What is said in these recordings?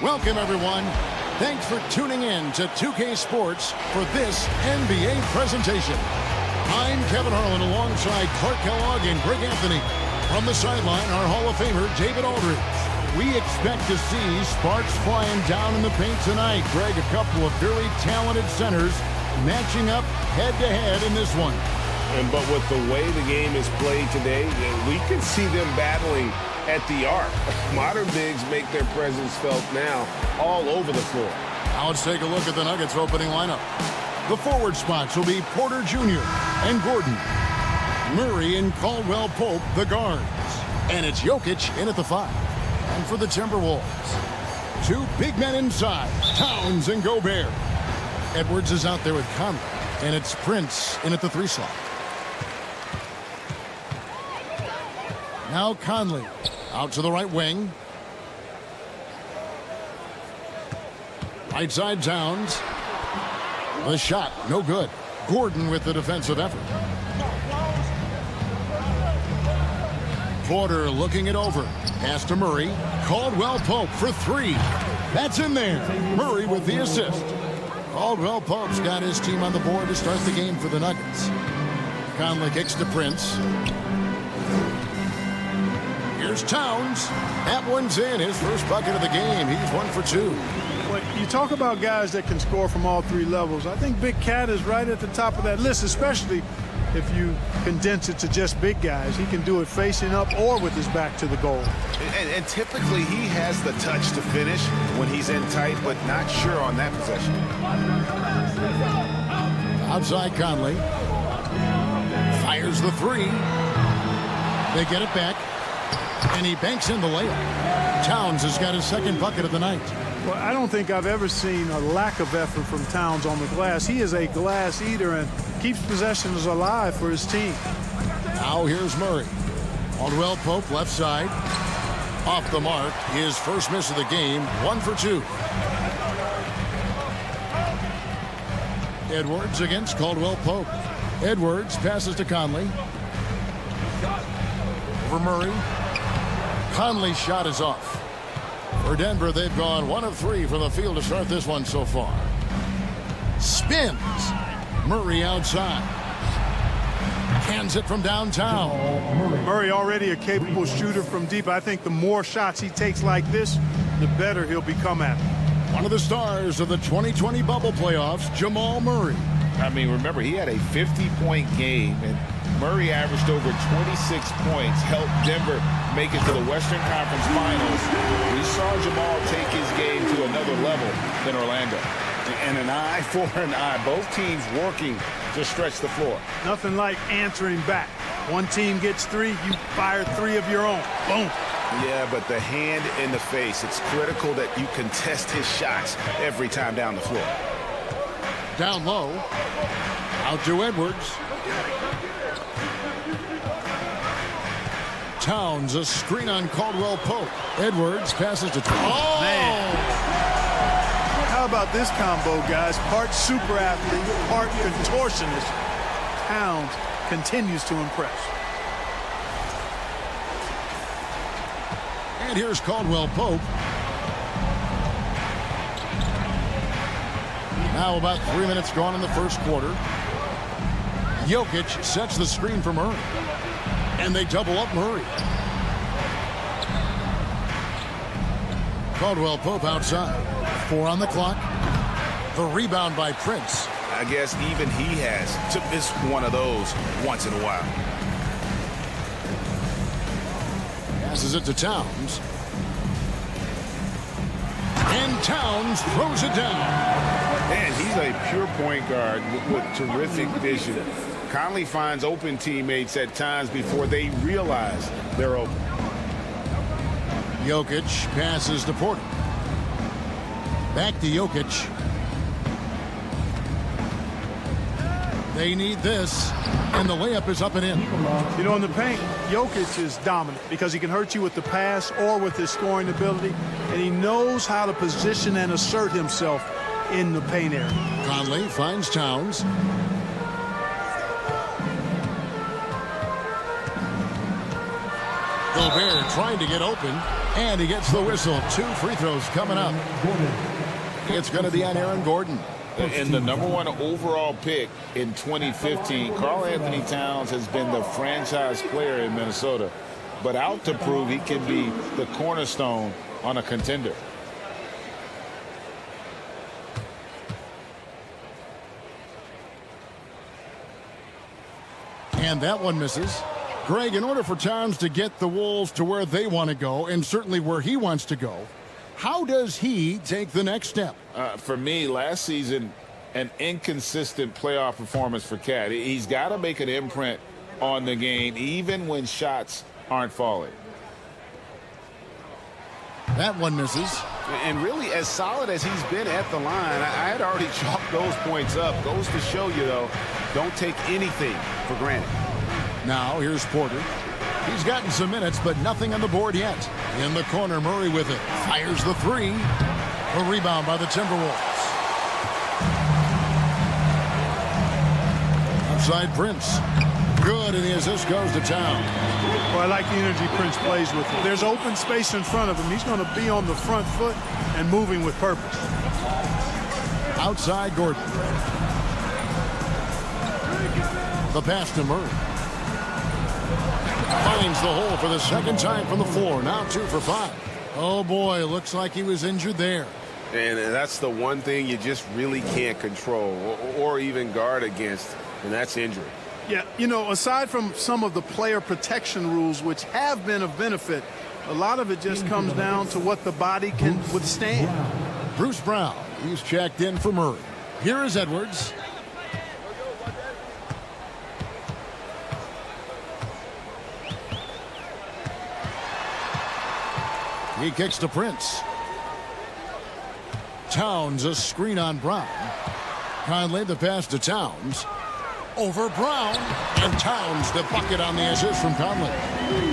Welcome, everyone. Thanks for tuning in to 2K Sports for this NBA presentation. I'm Kevin Harlan alongside Clark Kellogg and Greg Anthony. From the sideline, our Hall of Famer, David Aldridge. We expect to see sparks flying down in the paint tonight. Greg, a couple of very talented centers matching up head-to-head in this one. But with the way the game is played today, we can see them battling at the arc. Modern bigs make their presence felt now all over the floor. Now let's take a look at the Nuggets opening lineup. The forward spots will be Porter Jr. and Gordon. Murray and Caldwell Pope, the guards. And it's Jokic in at the 5. And for the Timberwolves, 2 big men inside, Towns and Gobert. Edwards is out there with Conley. And it's Prince in at the 3 slot. Now Conley out to the right wing. Right side Towns. The shot, no good. Gordon with the defensive effort. Porter looking it over. Pass to Murray. Caldwell Pope for 3. That's in there. Murray with the assist. Caldwell Pope's got his team on the board to start the game for the Nuggets. Conley kicks to Prince. Here's Towns. That one's in. His first bucket of the game. He's 1 for 2. When you talk about guys that can score from all 3 levels, I think Big Cat is right at the top of that list, especially if you condense it to just big guys. He can do it facing up or with his back to the goal. And typically he has the touch to finish when he's in tight, but not sure on that possession. Outside Conley. Fires the 3. They get it back. And he banks in the layup. Towns has got his second bucket of the night. Well, I don't think I've ever seen a lack of effort from Towns on the glass. He is a glass eater and keeps possessions alive for his team. Now here's Murray. Caldwell Pope left side. Off the mark. His first miss of the game. 1 for 2. Edwards against Caldwell Pope. Edwards passes to Conley. Over Murray. Conley's shot is off. For Denver, they've gone 1 of 3 from the field to start this one so far. Spins. Murray outside. Cans it from downtown. Murray already a capable shooter from deep. I think the more shots he takes like this, the better he'll become at it. One of the stars of the 2020 bubble playoffs, Jamal Murray. I mean, remember, he had a 50-point game, and Murray averaged over 26 points, helped Denver make it to the Western Conference Finals. We saw Jamal take his game to another level than Orlando. And an eye for an eye. Both teams working to stretch the floor. Nothing like answering back. One team gets 3, you fire 3 of your own. Boom. Yeah, but the hand in the face, it's critical that you contest his shots every time down the floor. Down low. Out to Edwards. Towns, a screen on Caldwell Pope. Edwards passes to... Oh! Man. How about this combo, guys? Part super athlete, part contortionist. Towns continues to impress. And here's Caldwell Pope. Now about 3 minutes gone in the first quarter. Jokic sets the screen for Murray. And they double up Murray. Caldwell Pope outside. 4 on the clock. The rebound by Prince. I guess even he has to miss one of those once in a while. Passes it to Towns. And Towns throws it down. Man, he's a pure point guard with terrific vision. Conley finds open teammates at times before they realize they're open. Jokic passes to Porter. Back to Jokic. They need this, and the layup is up and in. You know, in the paint, Jokic is dominant because he can hurt you with the pass or with his scoring ability, and he knows how to position and assert himself in the paint area. Conley finds Towns. Gobert trying to get open, and he gets the whistle. 2 free throws coming up. It's going to be on Aaron Gordon. And the #1 overall pick in 2015, Karl Anthony Towns has been the franchise player in Minnesota, but out to prove he can be the cornerstone on a contender. And that one misses. Greg, in order for Towns to get the Wolves to where they want to go, and certainly where he wants to go, how does he take the next step? For me, last season, an inconsistent playoff performance for Cat. He's got to make an imprint on the game, even when shots aren't falling. That one misses. And really, as solid as he's been at the line, I had already chalked those points up. Goes to show you, though, don't take anything for granted. Now, here's Porter. He's gotten some minutes, but nothing on the board yet. In the corner, Murray with it. Fires the 3. A rebound by the Timberwolves. Outside Prince. Good, and the assist goes to Towns. Well, I like the energy Prince plays with. If there's open space in front of him, he's going to be on the front foot and moving with purpose. Outside Gordon. The pass to Murray. Finds the hole for the second time from the floor. Now 2 for 5. Oh, boy, looks like he was injured there. And that's the one thing you just really can't control or even guard against, and that's injury. Yeah, you know, aside from some of the player protection rules, which have been of benefit, a lot of it just comes down to what the body can withstand. Bruce Brown, he's checked in for Murray. Here is Edwards. He kicks to Prince. Towns, a screen on Brown. Conley, the pass to Towns. Over Brown. And Towns, the bucket on the assist from Conley.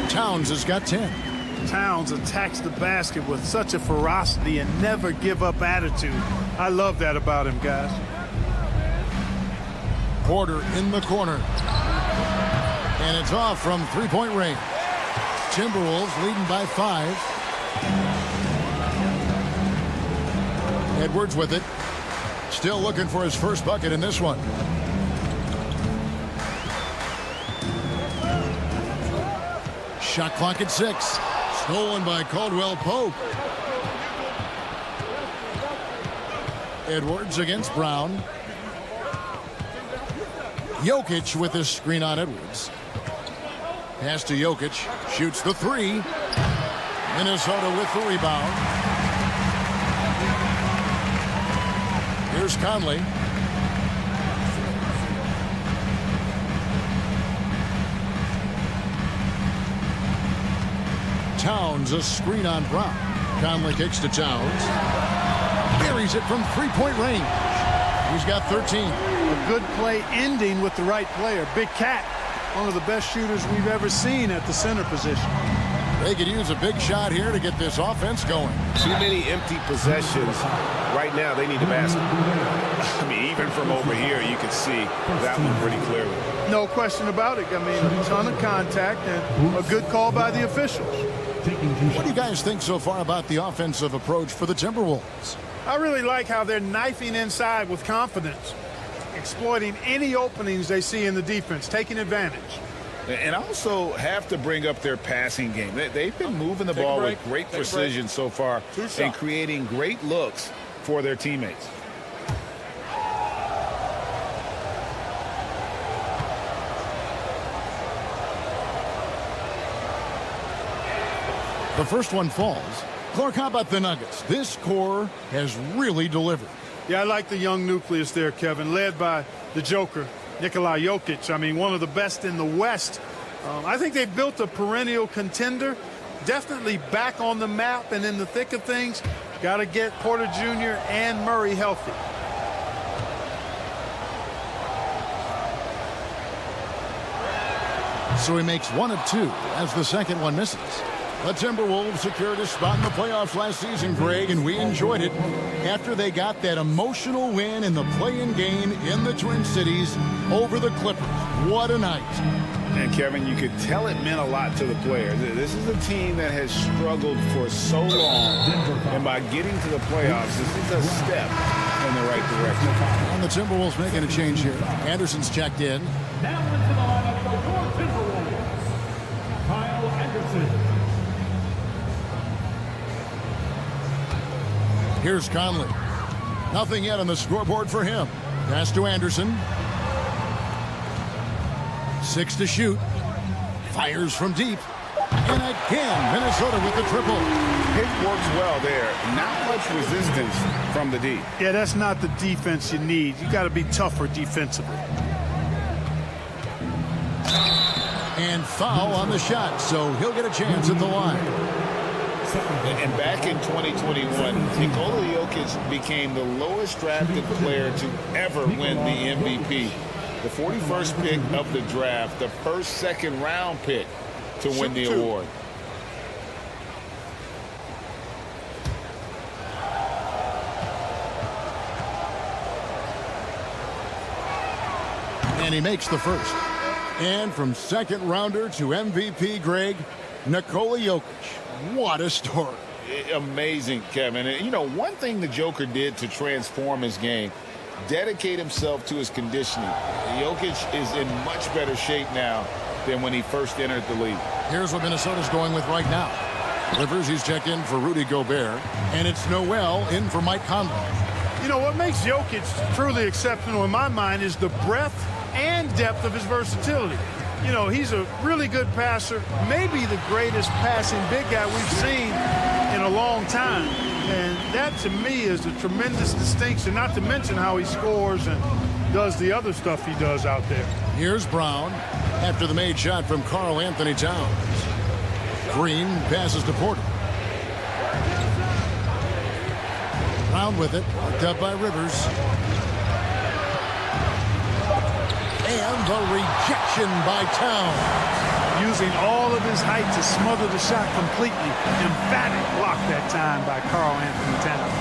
Towns has got 10. Towns attacks the basket with such a ferocity and never give up attitude. I love that about him, guys. Porter in the corner. And it's off from three-point range. Timberwolves leading by 5. Edwards with it. Still looking for his first bucket in this one. Shot clock at 6. Stolen by Caldwell Pope. Edwards against Brown. Jokic with his screen on Edwards. Pass to Jokic. Shoots the 3. Minnesota with the rebound. Here's Conley. Towns, a screen on Brown. Conley kicks to Towns. Buries it from three-point range. He's got 13. A good play ending with the right player. Big Cat, one of the best shooters we've ever seen at the center position. They could use a big shot here to get this offense going. Too many empty possessions. Right now, they need the basket. I mean, even from over here, you can see that one pretty clearly. No question about it. I mean, a ton of contact and a good call by the officials. What do you guys think so far about the offensive approach for the Timberwolves? I really like how they're knifing inside with confidence, exploiting any openings they see in the defense, taking advantage. And also have to bring up their passing game. They've been moving the ball with great precision so far and creating great looks for their teammates. The first one falls. Clark, how about the Nuggets? This core has really delivered. Yeah, I like the young nucleus there, Kevin, led by the Joker, Nikola Jokic. I mean, one of the best in the West. I think they've built a perennial contender, definitely back on the map and in the thick of things. Got to get Porter Jr. and Murray healthy. So he makes 1 of 2 as the second one misses. The Timberwolves secured a spot in the playoffs last season, Greg, and we enjoyed it after they got that emotional win in the play-in game in the Twin Cities over the Clippers. What a night. And, Kevin, you could tell it meant a lot to the players. This is a team that has struggled for so long, and by getting to the playoffs, this is a step in the right direction. And the Timberwolves making a change here. Anderson's checked in. Now into the lineup for your Timberwolves, Kyle Anderson. Here's Conley. Nothing yet on the scoreboard for him. Pass to Anderson. 6 to shoot. Fires from deep. And again, Minnesota with the triple. Pick works well there. Not much resistance from the D. Yeah, that's not the defense you need. You got to be tougher defensively. And foul on the shot, so he'll get a chance at the line. And back in 2021, Nikola Jokic became the lowest drafted player to ever win the MVP. The 41st pick of the draft, the first second-round pick to win the award. And he makes the first. And from second rounder to MVP, Greg, Nikola Jokic. What a story. Amazing, Kevin. And, you know, one thing the Joker did to transform his game, dedicate himself to his conditioning. Jokic is in much better shape now than when he first entered the league. Here's what Minnesota's going with right now. Rivers, he's checked in for Rudy Gobert. And it's Noel in for Mike Conley. You know, what makes Jokic truly exceptional in my mind is the breadth and depth of his versatility. You know, he's a really good passer, maybe the greatest passing big guy we've seen in a long time. And that, to me, is a tremendous distinction, not to mention how he scores and does the other stuff he does out there. Here's Brown after the made shot from Karl Anthony Towns. Green passes to Porter. Brown with it, picked up by Rivers. And the rejection by Towns. Using all of his height to smother the shot completely. Emphatic block that time by Karl Anthony Towns.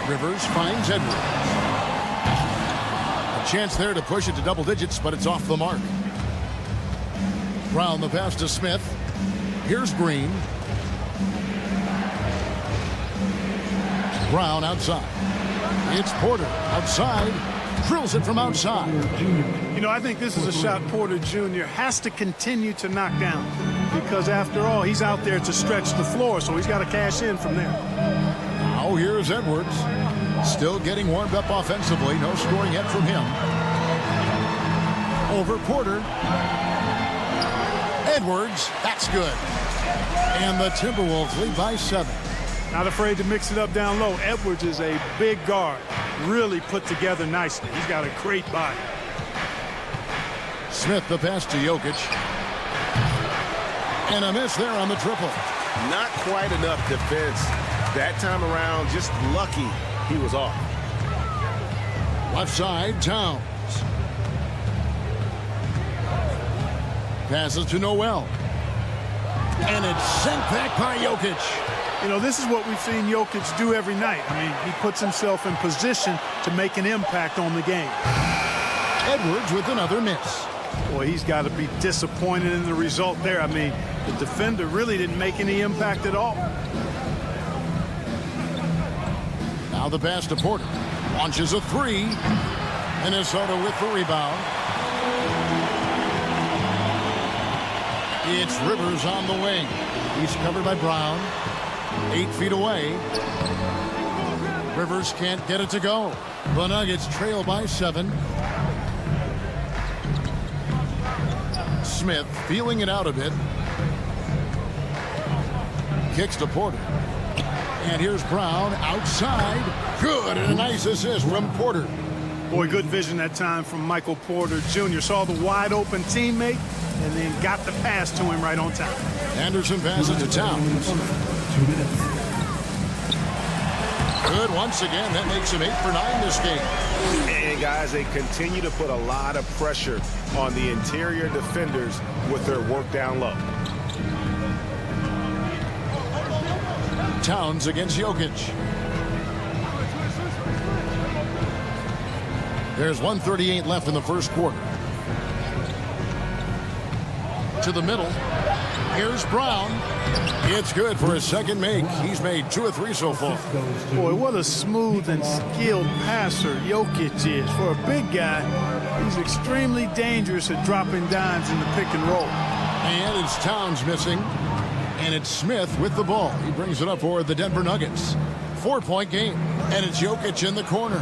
Rivers finds Edwards. A chance there to push it to double digits, but it's off the mark. Brown the pass to Smith. Here's Green. Brown outside. It's Porter outside. Drills it from outside. You know, I think this is a shot Porter Jr. has to continue to knock down because, after all, he's out there to stretch the floor, so he's got to cash in from there. Now here's Edwards. Still getting warmed up offensively. No scoring yet from him. Over Porter. Edwards. That's good. And the Timberwolves lead by 7. Not afraid to mix it up down low. Edwards is a big guard. Really put together nicely. He's got a great body. Smith the pass to Jokic. And a miss there on the triple. Not quite enough defense that time around. Just lucky he was off. Left side, Towns. Passes to Noel. And it's sent back by Jokic. You know, this is what we've seen Jokic do every night. I mean, he puts himself in position to make an impact on the game. Edwards with another miss. Boy, he's got to be disappointed in the result there. I mean, the defender really didn't make any impact at all. Now the pass to Porter. Launches a 3. Minnesota with the rebound. It's Rivers on the wing. He's covered by Brown. 8 feet away. Rivers can't get it to go. The Nuggets trail by 7. Smith feeling it out a bit. Kicks to Porter. And here's Brown outside. Good, and a nice assist from Porter. Boy, good vision that time from Michael Porter Jr. Saw the wide open teammate and then got the pass to him right on time. Anderson passes to Towns. 2 minutes. Good once again. That makes him 8 for 9 this game. And guys, they continue to put a lot of pressure on the interior defenders with their work down low. Towns against Jokic. There's 1:38 left in the first quarter. to the middle. Here's Brown. It's good for his second make. He's made 2 of 3 so far. Boy, what a smooth and skilled passer Jokic is. For a big guy, he's extremely dangerous at dropping dimes in the pick and roll. And it's Towns missing. And it's Smith with the ball. He brings it up for the Denver Nuggets. 4-point game. And it's Jokic in the corner.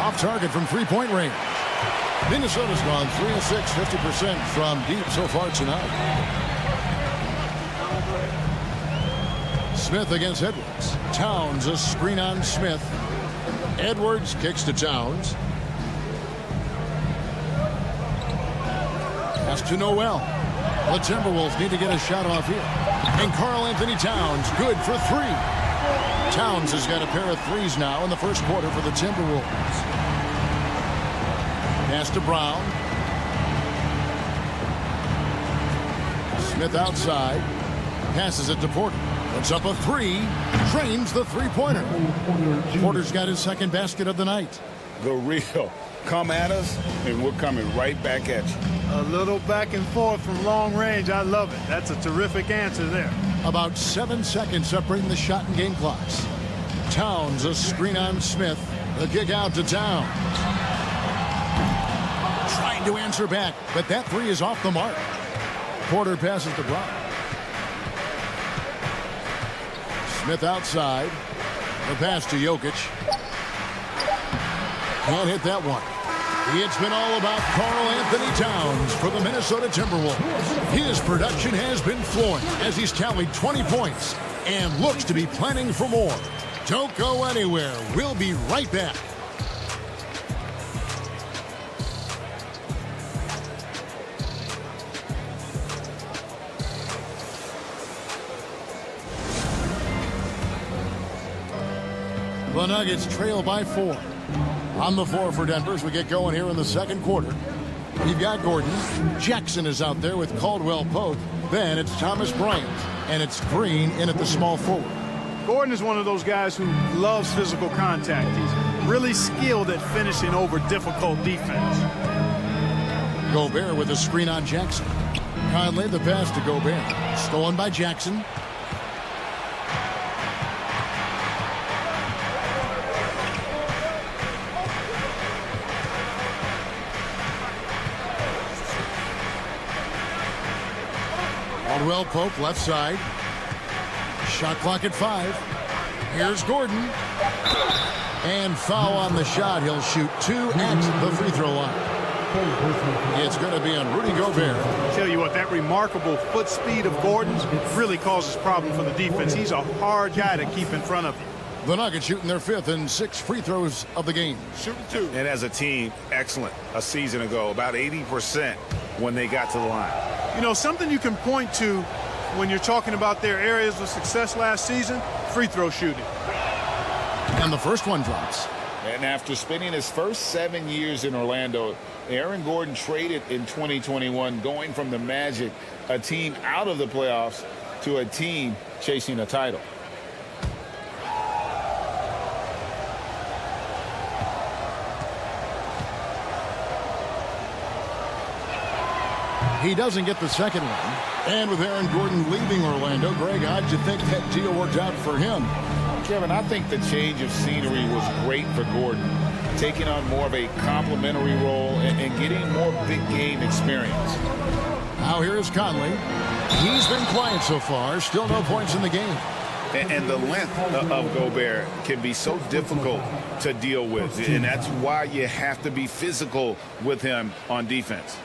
Off target from 3-point range. Minnesota's gone 3 of 6, 50% from deep so far tonight. Smith against Edwards. Towns a screen on Smith. Edwards kicks to Towns. Pass to Noel. The Timberwolves need to get a shot off here. And Karl-Anthony Towns good for 3. Towns has got a pair of 3s now in the first quarter for the Timberwolves. Pass to Brown. Smith outside. Passes it to Porter. Puts up a 3. Drains the 3-pointer. Porter's got his second basket of the night. The real. Come at us, and we're coming right back at you. A little back and forth from long range. I love it. That's a terrific answer there. About 7 seconds separating the shot and game clocks. Towns a screen on Smith. The kick out to Towns. Trying to answer back, but that 3 is off the mark. Porter passes to Brown. Smith outside. The pass to Jokic. Can't hit that one. It's been all about Karl-Anthony Towns for the Minnesota Timberwolves. His production has been flowing as he's tallied 20 points and looks to be planning for more. Don't go anywhere. We'll be right back. The Nuggets trail by 4. On the floor for Denver as we get going here in the second quarter. We've got Gordon. Jackson is out there with Caldwell Pope. Then it's Thomas Bryant. And it's Green in at the small forward. Gordon is one of those guys who loves physical contact. He's really skilled at finishing over difficult defense. Gobert with a screen on Jackson. Conley the pass to Gobert. Stolen by Jackson. Caldwell Pope left side. Shot clock at 5. Here's Gordon. And foul on the shot. He'll shoot 2 at the free throw line. It's going to be on Rudy Gobert. Tell you what, that remarkable foot speed of Gordon's really causes problems for the defense. He's a hard guy to keep in front of you. The Nuggets shooting their 5th and 6th free throws of the game. Shooting 2. And as a team, excellent a season ago. About 80% when they got to the line. You know, something you can point to when you're talking about their areas of success last season, free throw shooting. And the first one drops. And after spending his first 7 years in Orlando, Aaron Gordon traded in 2021, going from the Magic, a team out of the playoffs, to a team chasing a title. He doesn't get the second one. And with Aaron Gordon leaving Orlando, Greg, how'd you think that deal worked out for him? Kevin, I think the change of scenery was great for Gordon, taking on more of a complimentary role and getting more big game experience. Now here's Conley. He's been quiet so far. Still no points in the game. And the length of Gobert can be so difficult to deal with. And that's why you have to be physical with him on defense.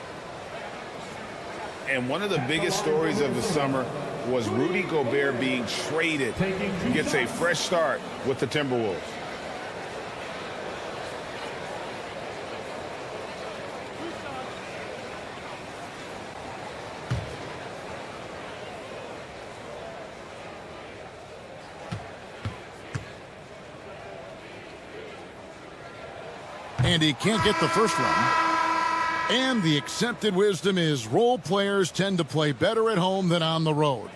And one of the biggest stories of the summer was Rudy Gobert being traded. He gets a fresh start with the Timberwolves. And he can't get the first one. And the accepted wisdom is role players tend to play better at home than on the road.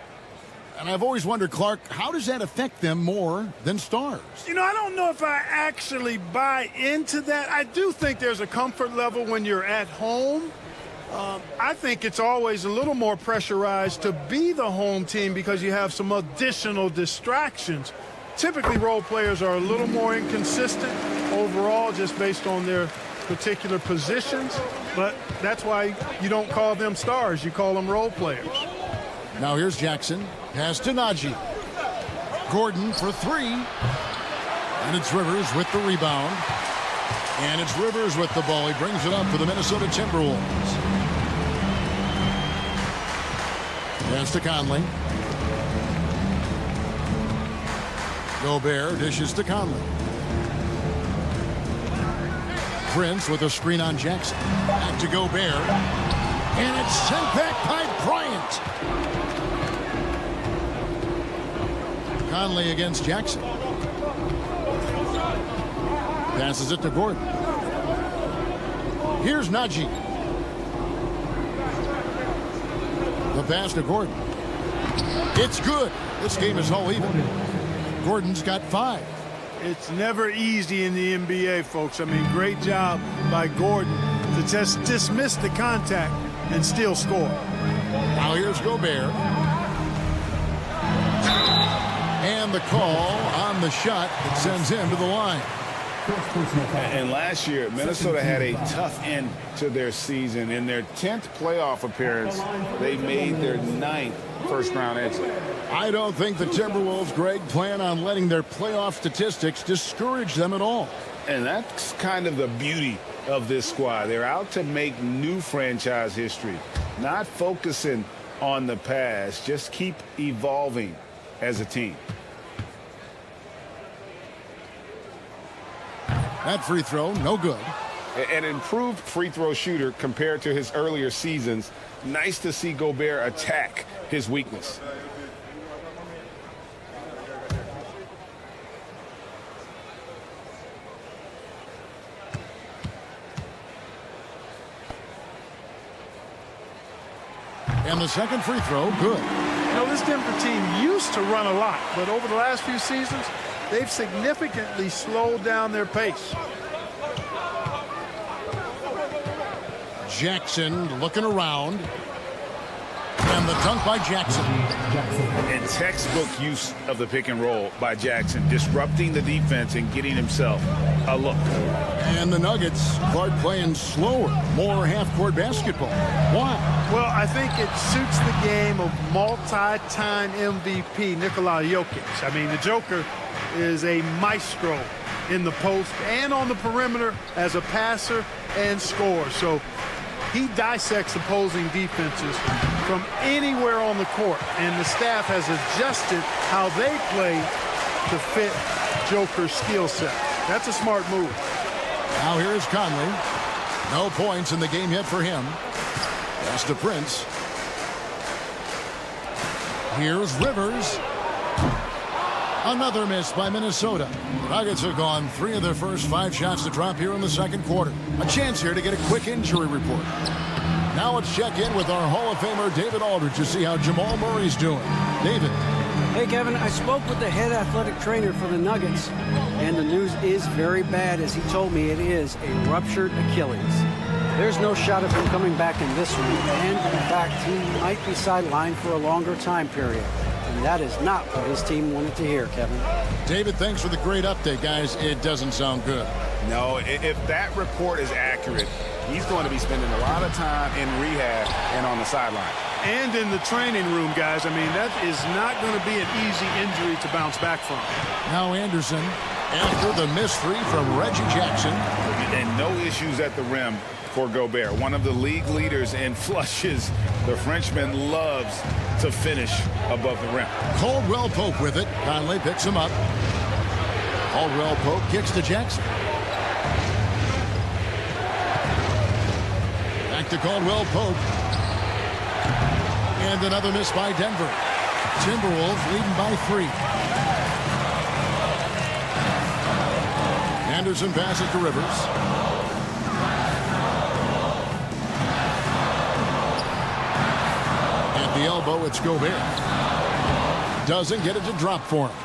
And I've always wondered, Clark, how does that affect them more than stars? You know, I don't know if I actually buy into that. I do think there's a comfort level when you're at home. I think it's always a little more pressurized to be the home team because you have some additional distractions. Typically, role players are a little more inconsistent overall just based on their particular positions, but that's why you don't call them stars. You call them role players. Now here's Jackson. Pass to Najee. Gordon for three. And it's Rivers with the rebound. And it's Rivers with the ball. He brings it up for the Minnesota Timberwolves. Pass to Conley. Gobert dishes to Conley. Prince with a screen on Jackson. Back to Gobert. And it's sent back by Bryant. Conley against Jackson. Passes it to Gordon. Here's Najee. The pass to Gordon. It's good. This game is all even. Gordon's got 5. It's never easy in the NBA, folks. I mean, great job by Gordon to just dismiss the contact and still score. Now here's Gobert. And the call on the shot that sends him to the line. And last year, Minnesota had a tough end to their season. In their 10th playoff appearance, they made their 9th first-round exit. I don't think the Timberwolves, Greg, plan on letting their playoff statistics discourage them at all. And that's kind of the beauty of this squad. They're out to make new franchise history, not focusing on the past, just keep evolving as a team. That free throw, no good. An improved free throw shooter compared to his earlier seasons. Nice to see Gobert attack his weakness. And the second free throw, good. You know, this Denver team used to run a lot, but over the last few seasons, they've significantly slowed down their pace. Jackson looking around. And the dunk by Jackson. And textbook use of the pick and roll by Jackson, disrupting the defense and getting himself a look. And the Nuggets are playing slower, more half-court basketball. Why? Well, I think it suits the game of multi-time MVP Nikola Jokic. I mean, the Joker is a maestro in the post and on the perimeter as a passer and scorer. So he dissects opposing defenses from anywhere on the court, and the staff has adjusted how they play to fit Joker's skill set. That's a smart move. Now here's Conley. No points in the game yet for him. That's to Prince. Here's Rivers. Another miss by Minnesota. The Nuggets have gone 3 of their first 5 shots to drop here in the second quarter. A chance here to get a quick injury report. Now let's check in with our Hall of Famer David Aldridge to see how Jamal Murray's doing. David. Hey, Kevin, I spoke with the head athletic trainer for the Nuggets, and the news is very bad, as he told me it is a ruptured Achilles. There's no shot of him coming back in this one, and in fact, he might be sidelined for a longer time period. And that is not what his team wanted to hear, Kevin. David, thanks for the great update, guys. It doesn't sound good. No, if that report is accurate, he's going to be spending a lot of time in rehab and on the sideline. And in the training room, guys. I mean, that is not going to be an easy injury to bounce back from. Now Anderson, after the missed 3 from Reggie Jackson. And no issues at the rim for Gobert, one of the league leaders in flushes. The Frenchman loves to finish above the rim. Caldwell Pope with it. Conley picks him up. Caldwell Pope kicks to Jackson. Back to Caldwell Pope. And another miss by Denver. Timberwolves leading by 3. Anderson passes to Rivers. The elbow, it's Gobert. Doesn't get it to drop for him.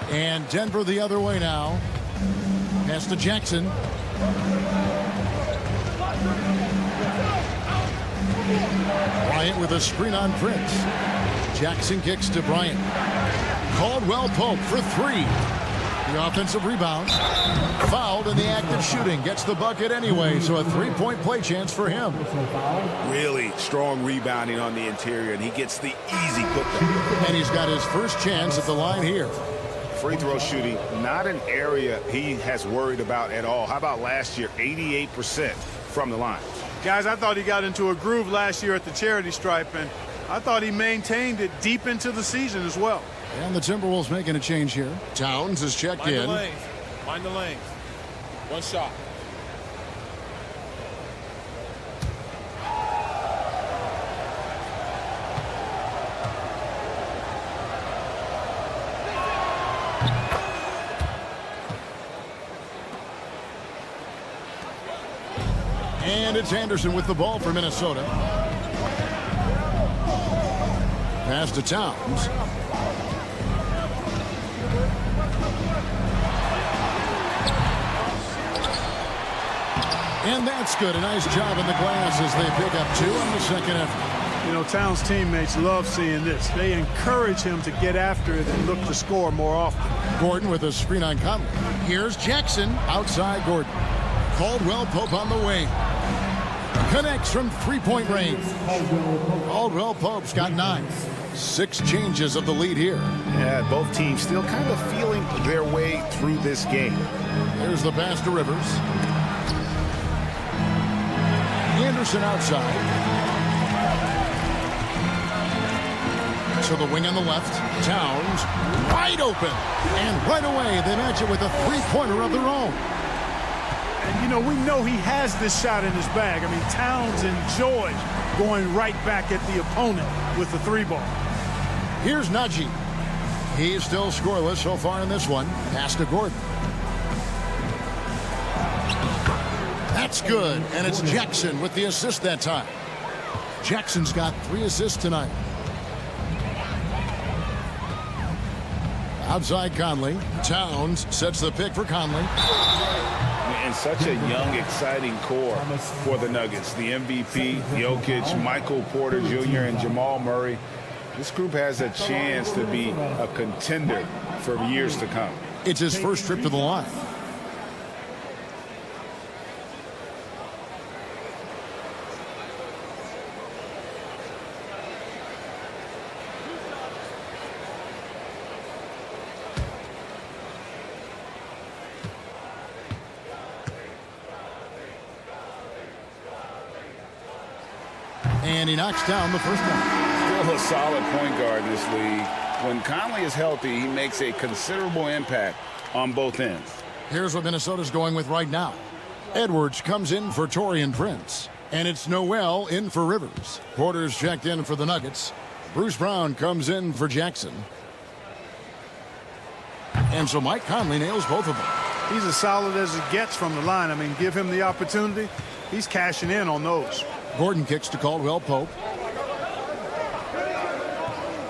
And Denver the other way now. Pass to Jackson. Bryant with a screen on Prince. Jackson kicks to Bryant. Caldwell Pope for three. The offensive rebound. Fouled in the act of shooting. Gets the bucket anyway, so a three-point play chance for him. Really strong rebounding on the interior, and he gets the easy putback. And he's got his first chance at the line here. Free throw shooting, not an area he has worried about at all. How about last year, 88% from the line? Guys, I thought he got into a groove last year at the charity stripe, and I thought he maintained it deep into the season as well. And the Timberwolves making a change here. Towns is checked in. Mind the lanes. One shot. And it's Anderson with the ball for Minnesota. Pass to Towns. And that's good. A nice job in the glass as they pick up two on the second effort. You know, Towns' teammates love seeing this. They encourage him to get after it and look to score more often. Gordon with a screen on Conley. Here's Jackson outside Gordon. Caldwell Pope on the wing. Connects from three-point range. Caldwell Pope's got 9. 6 changes of the lead here. Yeah, both teams still kind of feeling their way through this game. There's the pass to Rivers. Anderson outside. To the wing on the left. Towns wide open. And right away they match it with a three-pointer of their own. And, you know, we know he has this shot in his bag. I mean, Towns enjoys going right back at the opponent with the three ball. Here's Najee. He's still scoreless so far in this one. Pass to Gordon. That's good, and it's Jackson with the assist that time. Jackson's got 3 assists tonight. Outside Conley. Towns sets the pick for Conley. And such a young, exciting core for the Nuggets. The MVP, Jokic, Michael Porter Jr., and Jamal Murray. This group has a chance to be a contender for years to come. It's his first trip to the line. And he knocks down the first one. Still a solid point guard in this league. When Conley is healthy, he makes a considerable impact on both ends. Here's what Minnesota's going with right now. Edwards comes in for Taurean Prince. And it's Noel in for Rivers. Porter's checked in for the Nuggets. Bruce Brown comes in for Jackson. And so Mike Conley nails both of them. He's as solid as it gets from the line. I mean, give him the opportunity. He's cashing in on those. Gordon kicks to Caldwell Pope.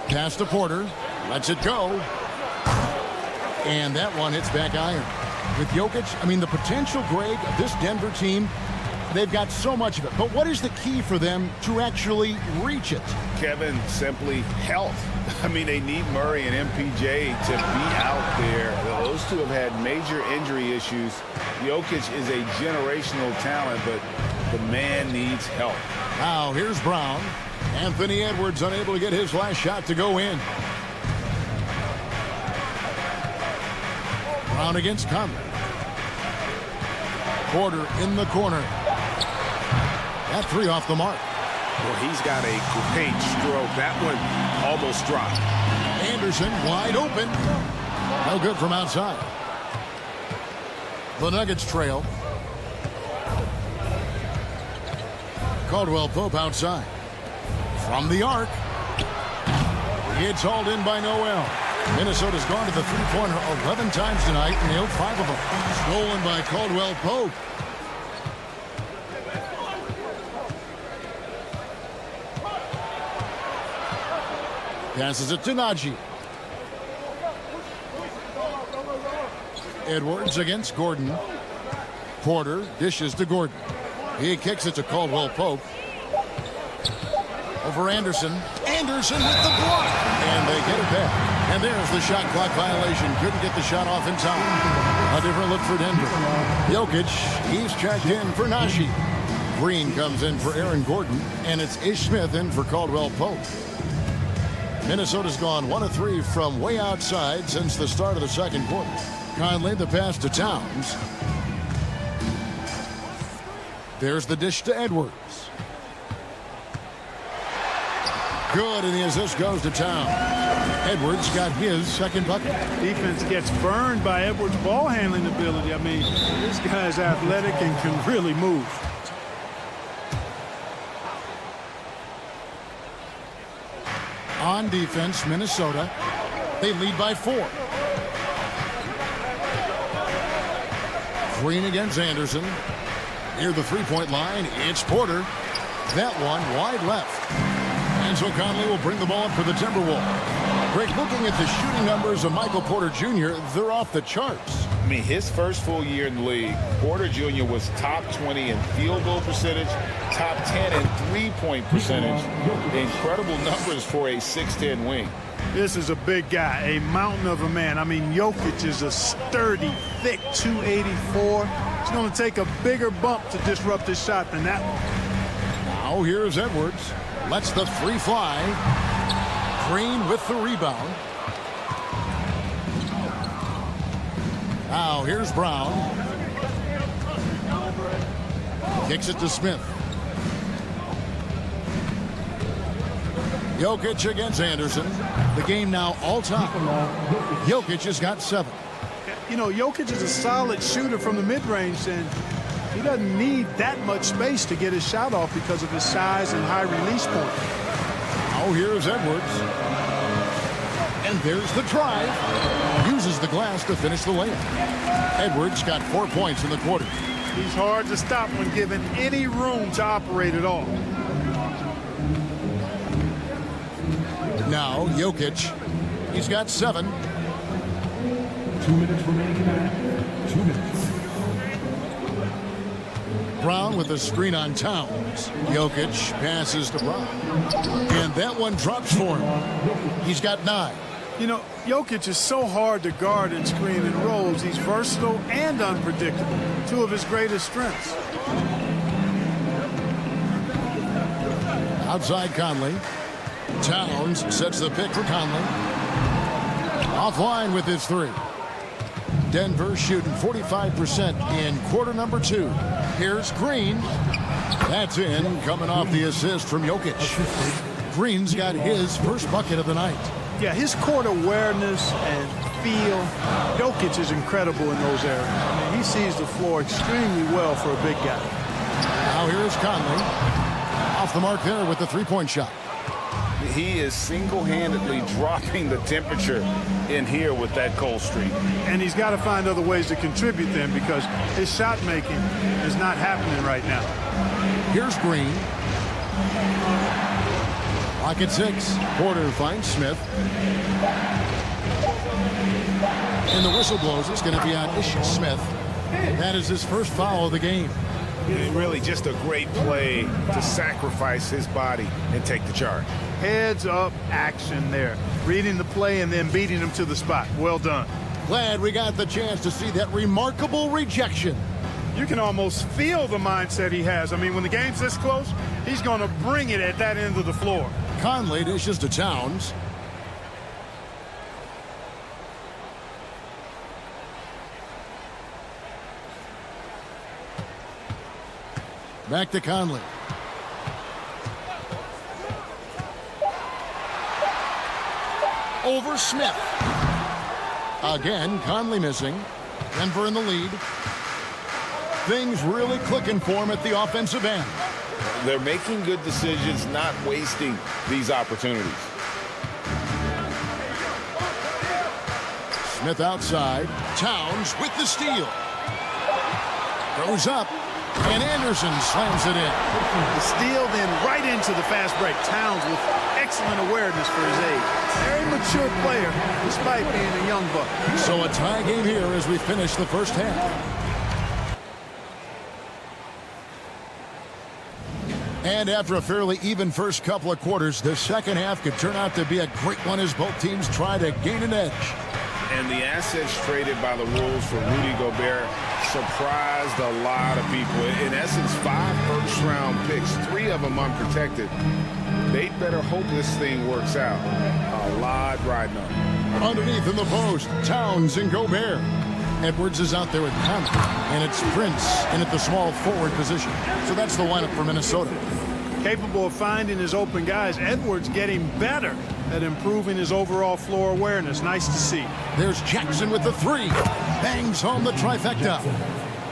Pass to Porter. Lets it go. And that one hits back iron. With Jokic, I mean, the potential, Greg, of this Denver team, they've got so much of it. But what is the key for them to actually reach it? Kevin, simply health. I mean, they need Murray and MPJ to be out there. Those two have had major injury issues. Jokic is a generational talent, but the man needs help. Now, here's Brown. Anthony Edwards unable to get his last shot to go in. Brown against Conley. Porter in the corner. That 3 off the mark. Well, he's got a great stroke. That one almost dropped. Anderson wide open. No good from outside. The Nuggets trail. Caldwell Pope outside. From the arc. It's hauled in by Noel. Minnesota's gone to the three-pointer 11 times tonight, nailed 5 of them. Stolen by Caldwell Pope. Passes it to Najee. Edwards against Gordon. Porter dishes to Gordon. He kicks it to Caldwell Pope. Over Anderson. Anderson with the block. And they get it back. And there's the shot clock violation. Couldn't get the shot off in time. A different look for Denver. Jokic, he's checked in for Nashi. Green comes in for Aaron Gordon. And it's Ish Smith in for Caldwell Pope. Minnesota's gone 1 of 3 from way outside since the start of the second quarter. Conley, the pass to Towns. There's the dish to Edwards. Good, and the assist goes to Towns. Edwards got his second bucket. Defense gets burned by Edwards' ball handling ability. I mean, this guy's athletic and can really move. On defense, Minnesota. They lead by 4. Green against Anderson. Near the three-point line, it's Porter. That one wide left. And so Conley will bring the ball up for the Timberwolves. Greg, looking at the shooting numbers of Michael Porter Jr., they're off the charts. I mean, his first full year in the league, Porter Jr. was top 20 in field goal percentage, top 10 in three-point percentage. Incredible numbers for a 6'10 wing. This is a big guy, a mountain of a man. I mean, Jokic is a sturdy, thick 284. It's going to take a bigger bump to disrupt his shot than that one. Now here's Edwards. Lets the three fly. Green with the rebound. Now here's Brown. Kicks it to Smith. Jokic against Anderson. The game now all time. Jokic has got 7. You know, Jokic is a solid shooter from the mid-range, and he doesn't need that much space to get his shot off because of his size and high release point. Oh, here's Edwards. And there's the drive. Uses the glass to finish the layup. Edwards got 4 points in the quarter. He's hard to stop when given any room to operate at all. Now, Jokic. He's got 7. 2 minutes remaining. 2 minutes. Brown with a screen on Towns. Jokic passes to Brown. And that one drops for him. He's got 9. You know, Jokic is so hard to guard and screen and rolls. He's versatile and unpredictable. 2 of his greatest strengths. Outside Conley. Towns sets the pick for Conley. Offline with his 3. Denver shooting 45% in quarter number 2. Here's Green. That's in, coming off the assist from Jokic. Green's got his first bucket of the night. Yeah, his court awareness and feel. Jokic is incredible in those areas. I mean, he sees the floor extremely well for a big guy. Now here's Conley. Off the mark there with the three-point shot. He is single-handedly dropping the temperature in here with that cold streak. And he's got to find other ways to contribute then, because his shot making is not happening right now. Here's Green. Lock at 6. Porter finds Smith. And the whistle blows. It's going to be on Ish Smith. That is his first foul of the game. Really just a great play to sacrifice his body and take the charge. Heads up action there. Reading the play and then beating him to the spot. Well done. Glad we got the chance to see that remarkable rejection. You can almost feel the mindset he has. I mean, when the game's this close, he's going to bring it at that end of the floor. Conley dishes to Towns. Back to Conley. Over Smith. Again, Conley missing. Denver in the lead. Things really clicking for him at the offensive end. They're making good decisions, not wasting these opportunities. Smith outside. Towns with the steal. Goes up. And Anderson slams it in. The steal then right into the fast break. Towns with excellent awareness for his age. Very mature player despite being a young buck. So a tie game here as we finish the first half. And after a fairly even first couple of quarters, the second half could turn out to be a great one as both teams try to gain an edge. And the assets traded by the Wolves for Rudy Gobert surprised a lot of people. In essence, 5 first-round picks, 3 of them unprotected. They better hope this thing works out. A lot riding on it. Underneath in the post, Towns and Gobert. Edwards is out there with Conley, and it's Prince in at the small forward position. So that's the lineup for Minnesota. Capable of finding his open guys, Edwards getting better at improving his overall floor awareness. Nice to see. There's Jackson with the 3. Bangs home the trifecta.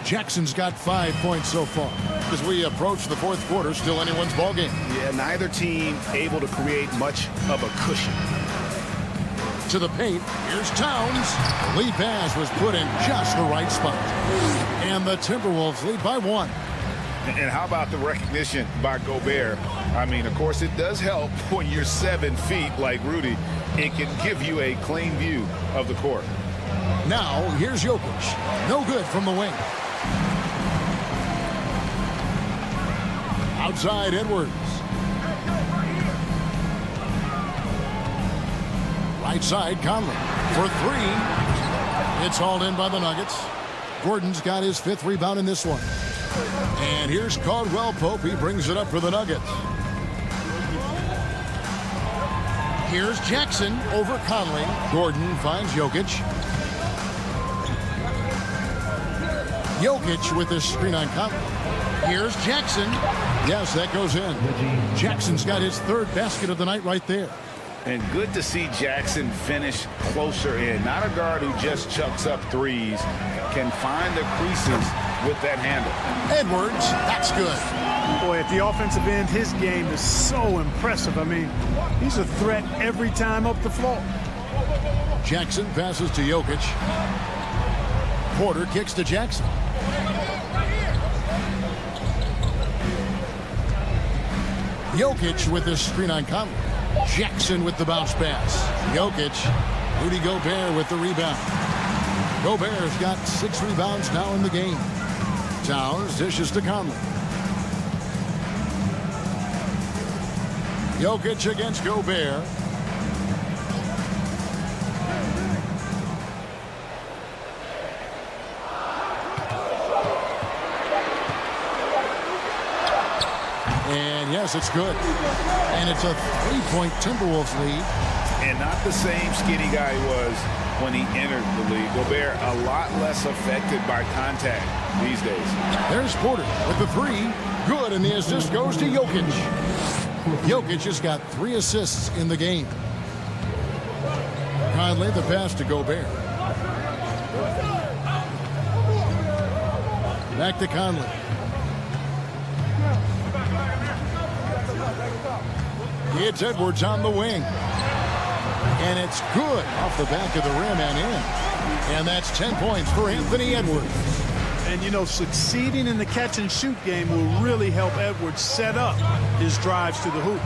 Jackson's got 5 points so far. As we approach the fourth quarter, still anyone's ballgame. Yeah, neither team able to create much of a cushion. To the paint, here's Towns. The lead pass was put in just the right spot. And the Timberwolves lead by 1. And how about the recognition by Gobert? I mean, of course, it does help when you're 7 feet like Rudy. It can give you a clean view of the court. Now, here's Jokic. No good from the wing. Outside Edwards. Right side, Conley for 3. It's hauled in by the Nuggets. Gordon's got his 5th rebound in this one. And here's Caldwell Pope. He brings it up for the Nuggets. Here's Jackson over Conley. Gordon finds Jokic. Jokic with the screen on Conley. Here's Jackson. Yes, that goes in. Jackson's got his 3rd basket of the night right there. And good to see Jackson finish closer in. Not a guard who just chucks up threes. Can find the creases with that handle. Edwards, that's good. Boy, at the offensive end, his game is so impressive. I mean, he's a threat every time up the floor. Jackson passes to Jokic. Porter kicks to Jackson. Jokic with this screen on Conley. Jackson with the bounce pass. Jokic. Rudy Gobert with the rebound. Gobert's got 6 rebounds now in the game. Towns dishes to Conley. Jokic against Gobert. And yes, it's good. And it's a 3-point Timberwolves lead. And not the same skinny guy he was when he entered the league. Gobert a lot less affected by contact these days. There's Porter with the 3. Good, and the assist goes to Jokic. Jokic has got 3 assists in the game. Conley the pass to Gobert. Back to Conley. It's Edwards on the wing. And it's good off the back of the rim and in. And that's 10 points for Anthony Edwards. And, you know, succeeding in the catch-and-shoot game will really help Edwards set up his drives to the hoop.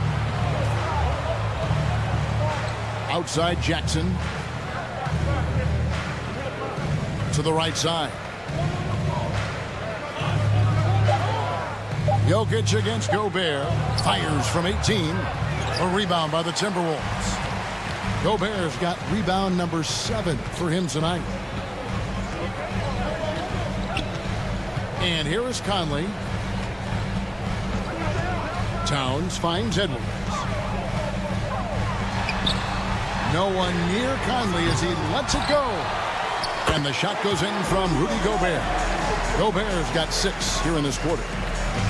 Outside Jackson. To the right side. Jokic against Gobert. Fires from 18. A rebound by the Timberwolves. Gobert's got rebound number 7 for him tonight. And here is Conley. Towns finds Edwards. No one near Conley as he lets it go. And the shot goes in from Rudy Gobert. Gobert's got 6 here in this quarter.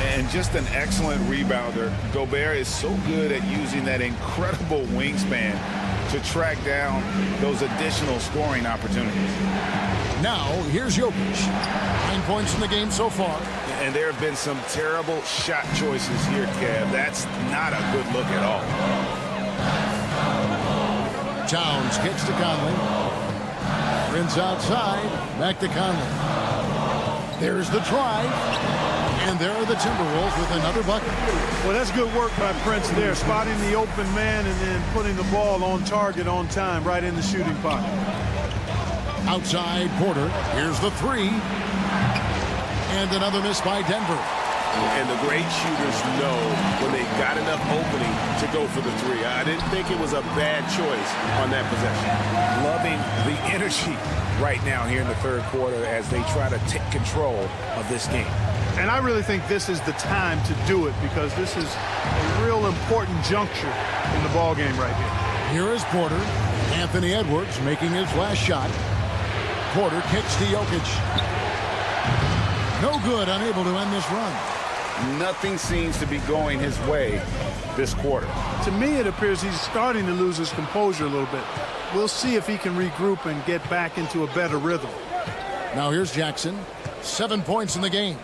And just an excellent rebounder. Gobert is so good at using that incredible wingspan to track down those additional scoring opportunities. Now, here's Jokic. 9 points in the game so far. And there have been some terrible shot choices here, Kev. That's not a good look at all. Towns kicks to Conley. Prince outside. Back to Conley. There's the drive. And there are the Timberwolves with another bucket. Well, that's good work by Prince there, spotting the open man and then putting the ball on target on time, right in the shooting pocket. Outside Porter. Here's the 3. And another miss by Denver. And the great shooters know when they got enough opening to go for the three. I didn't think it was a bad choice on that possession. Loving the energy right now here in the third quarter as they try to take control of this game. And I really think this is the time to do it because this is a real important juncture in the ball game right here. Here is Porter. Anthony Edwards making his last shot. Porter kicks to Jokic. No good, unable to end this run. Nothing seems to be going his way this quarter. To me, it appears he's starting to lose his composure a little bit. We'll see if he can regroup and get back into a better rhythm. Now here's Jackson. 7 points in the game.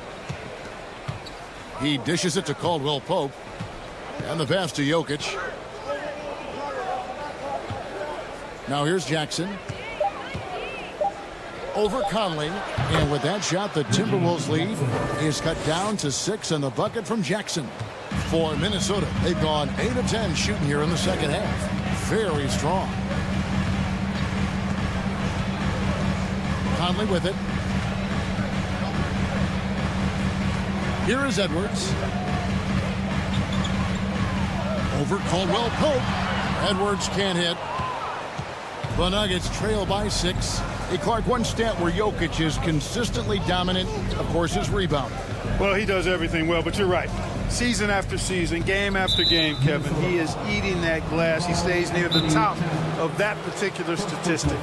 He dishes it to Caldwell Pope. And the pass to Jokic. Now here's Jackson. Over Conley. And with that shot, the Timberwolves lead is cut down to 6 in the bucket from Jackson. For Minnesota, they've gone 8 of 10 shooting here in the second half. Very strong. Conley with it. Here is Edwards. Over Caldwell Pope. Edwards can't hit. The Nuggets trail by 6. Hey, Clark, one stat where Jokic is consistently dominant, of course, is rebound. Well, he does everything well, but you're right. Season after season, game after game, Kevin, he is eating that glass. He stays near the top of that particular statistic.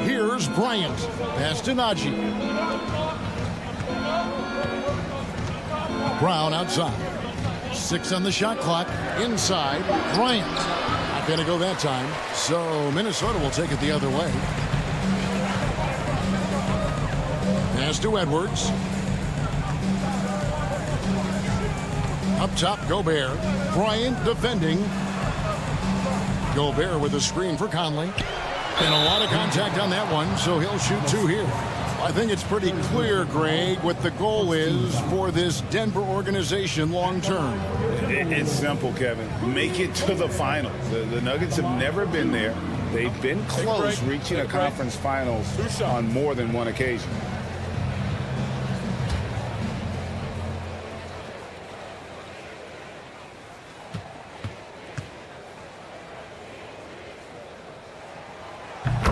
Here's Bryant. Pass to Najee. Brown outside. 6 on the shot clock. Inside. Bryant. Not going to go that time. So Minnesota will take it the other way. Pass to Edwards. Up top, Gobert. Bryant defending. Gobert with a screen for Conley. And a lot of contact on that one, so he'll shoot 2 here. I think it's pretty clear, Greg, what the goal is for this Denver organization long term. It's simple, Kevin. Make it to the finals. The Nuggets have never been there. They've been close reaching a conference finals on more than one occasion.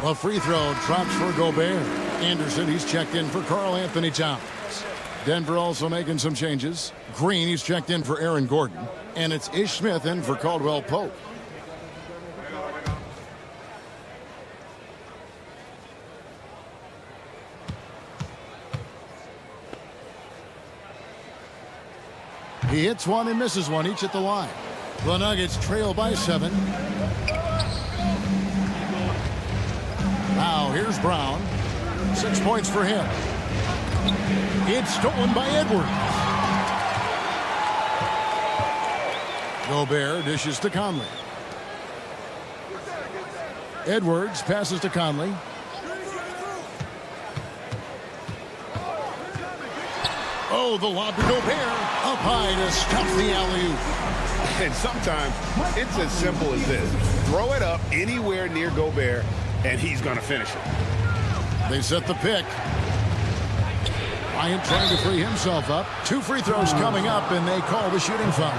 A free throw drops for Gobert. Anderson, he's checked in for Karl Anthony Towns. Denver also making some changes. Green, he's checked in for Aaron Gordon. And it's Ish Smith in for Caldwell Pope. He hits one and misses one, each at the line. The Nuggets trail by 7. Now here's Brown. 6 points for him. It's stolen by Edwards. Gobert dishes to Conley. Edwards passes to Conley. Oh, the lob to Gobert. Up high to stop the alley-oop. And sometimes it's as simple as this. Throw it up anywhere near Gobert, and he's going to finish it. They set the pick. Bryant trying to free himself up. 2 free throws coming up, and they call the shooting foul.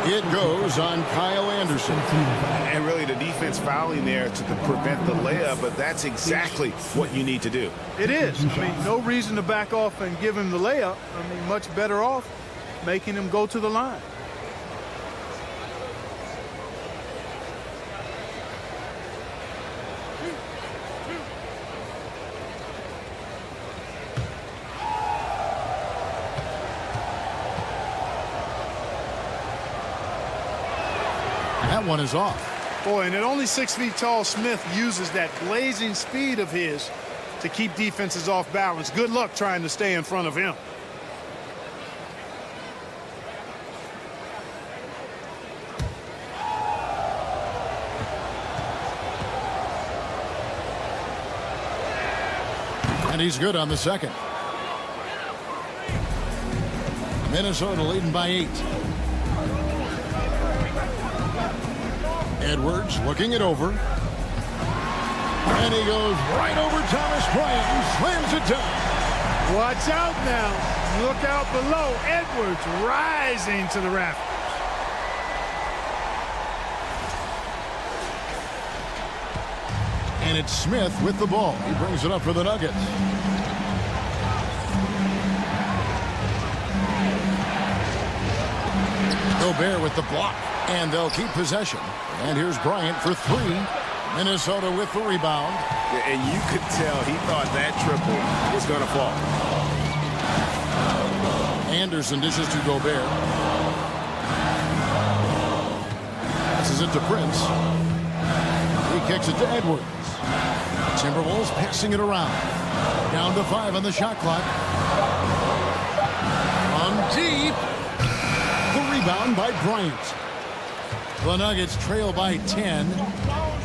It goes on Kyle Anderson. And really the defense fouling there to prevent the layup, but that's exactly what you need to do. It is. I mean, no reason to back off and give him the layup. I mean, much better off making him go to the line. That one is off. Boy, and at only 6 feet tall, Smith uses that blazing speed of his to keep defenses off balance. Good luck trying to stay in front of him. And he's good on the second. Minnesota leading by 8. Edwards looking it over. And he goes right over Thomas Bryant and slams it down. Watch out now. Look out below. Edwards rising to the rafters. And it's Smith with the ball. He brings it up for the Nuggets. Gobert with the block. And they'll keep possession. And here's Bryant for three. Minnesota with the rebound. And you could tell he thought that triple was going to fall. Anderson dishes to Gobert. Passes it to Prince. He kicks it to Edwards. Timberwolves passing it around. Down to 5 on the shot clock. On deep. The rebound by Bryant. The Nuggets trail by 10.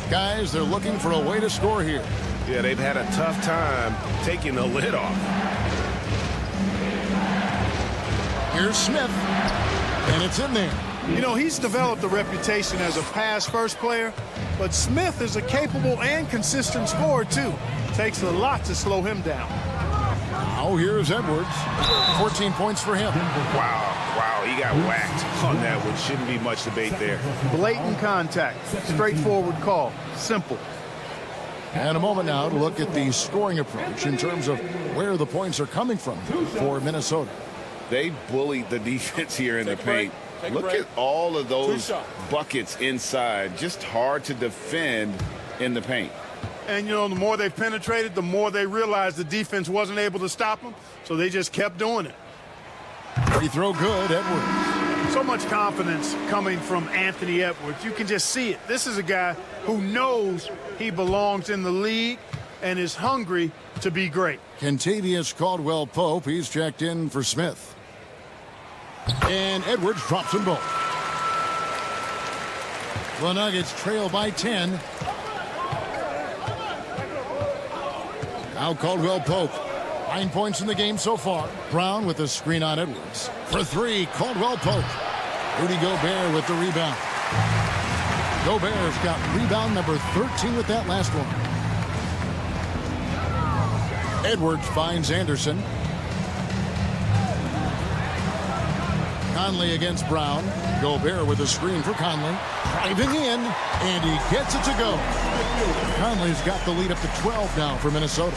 Guys, they're looking for a way to score here. Yeah, they've had a tough time taking the lid off. Here's Smith. And it's in there. You know, he's developed a reputation as a pass-first player, but Smith is a capable and consistent scorer, too. Takes a lot to slow him down. Now here's Edwards. 14 points for him. Wow, he got whacked on that one. Shouldn't be much debate there. Blatant contact. Straightforward call. Simple. And a moment now to look at the scoring approach in terms of where the points are coming from for Minnesota. They bullied the defense here in the paint. Look at all of those buckets inside. Just hard to defend in the paint. And, you know, the more they've penetrated, the more they realized the defense wasn't able to stop them, so they just kept doing it. Free throw good, Edwards. So much confidence coming from Anthony Edwards. You can just see it. This is a guy who knows he belongs in the league and is hungry to be great. Kentavious Caldwell-Pope, he's checked in for Smith. And Edwards drops them both. The Nuggets trail by 10. Now Caldwell-Pope. 9 points in the game so far. Brown with a screen on Edwards. For three, Caldwell-Pope. Rudy Gobert with the rebound. Gobert's got rebound number 13 with that last one. Edwards finds Anderson. Conley against Brown. Gobert with a screen for Conley. Driving in, and he gets it to go. Conley's got the lead up to 12 now for Minnesota.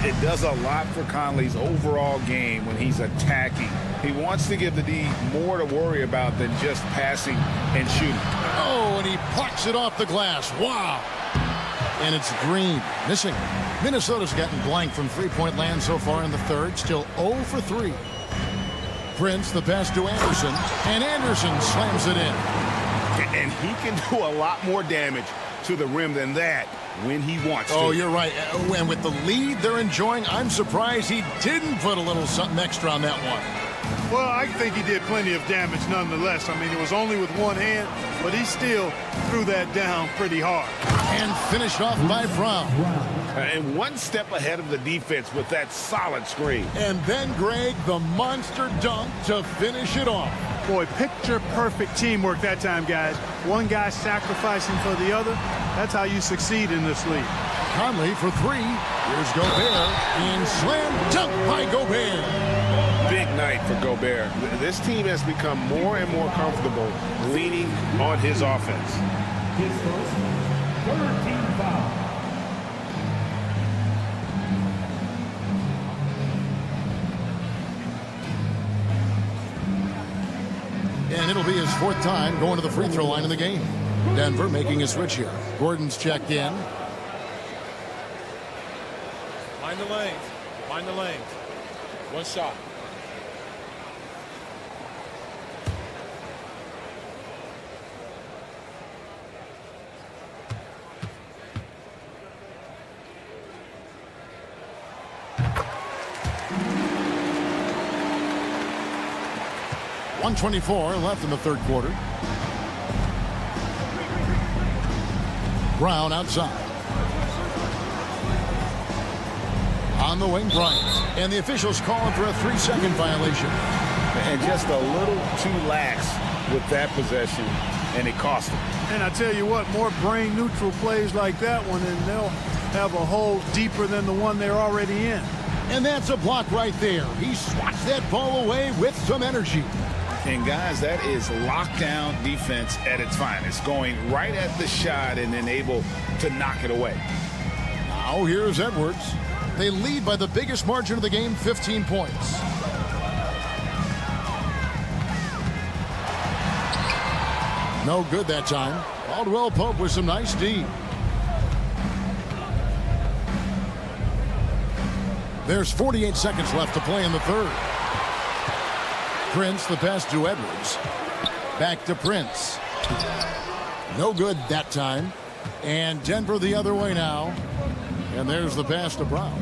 It does a lot for Conley's overall game when he's attacking. He wants to give the D more to worry about than just passing and shooting. Oh, and he plucks it off the glass. Wow. And it's Green missing. Minnesota's gotten blank from three-point land so far in the third. Still 0 for 3. Prince, the pass to Anderson, and Anderson slams it in. And he can do a lot more damage to the rim than that when he wants to. Oh, you're right. And with the lead they're enjoying, I'm surprised he didn't put a little something extra on that one. Well, I think he did plenty of damage nonetheless. I mean, it was only with one hand, but he still threw that down pretty hard. And finished off by Brown. And one step ahead of the defense with that solid screen. And then, Greg, the monster dunk to finish it off. Boy, picture-perfect teamwork that time, guys. One guy sacrificing for the other. That's how you succeed in this league. Conley for three. Here's Gobert. And slam dunk by Gobert. Big night for Gobert. This team has become more and more comfortable leaning on his offense. His first, third team foul. And it'll be his fourth time going to the free throw line in the game. Denver making a switch here. Gordon's checked in. Mind the lanes. Mind the lanes. One shot. .124 left in the third quarter. Brown outside. On the wing, Bryant. And the officials calling for a 3-second violation. And just a little too lax with that possession, and it cost him. And I tell you what, more brain-neutral plays like that one, and they'll have a hole deeper than the one they're already in. And that's a block right there. He swats that ball away with some energy. And guys, that is lockdown defense at its finest, going right at the shot and then able to knock it away. Now here's Edwards. They lead by the biggest margin of the game, 15 points. No good that time. Caldwell Pope with some nice D. There's 48 seconds left to play in the third. Prince, the pass to Edwards. Back to Prince. No good that time. And Denver the other way now. And there's the pass to Brown.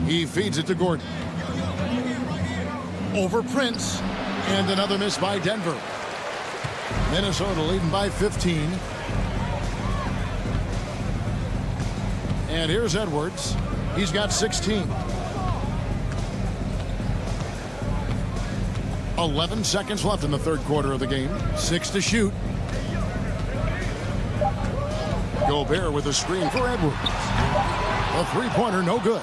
He feeds it to Gordon. Over Prince. And another miss by Denver. Minnesota leading by 15. And here's Edwards. He's got 16. 11 seconds left in the third quarter of the game. 6 to shoot. Gobert with a screen for Edwards. A three-pointer, no good.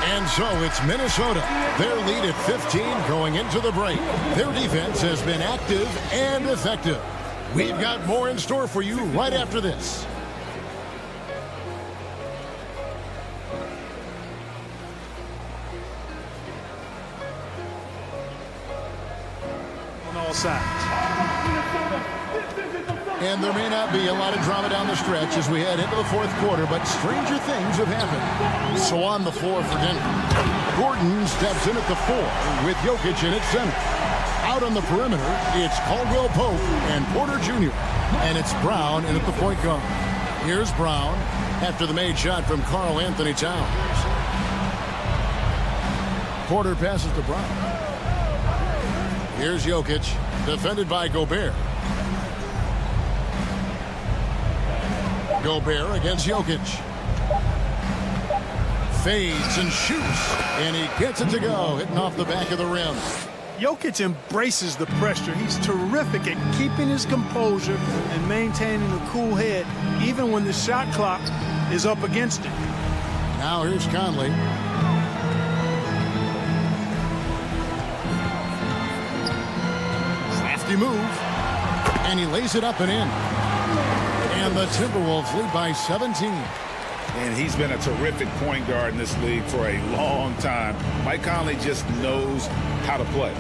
And so it's Minnesota. Their lead at 15 going into the break. Their defense has been active and effective. We've got more in store for you right after this. On all sides. And there may not be a lot of drama down the stretch as we head into the fourth quarter, but stranger things have happened. So on the floor for Denver, Gordon steps in at the 4 with Jokic in at center. Out on the perimeter, it's Caldwell Pope and Porter Jr. And it's Brown in at the point guard. Here's Brown after the made shot from Karl Anthony Towns. Porter passes to Brown. Here's Jokic, defended by Gobert. Gobert against Jokic. Fades and shoots, and he gets it to go, hitting off the back of the rim. Jokic embraces the pressure. He's terrific at keeping his composure and maintaining a cool head, even when the shot clock is up against him. Now here's Conley. Crafty move, and he lays it up and in. And the Timberwolves lead by 17. And he's been a terrific point guard in this league for a long time. Mike Conley just knows how to play.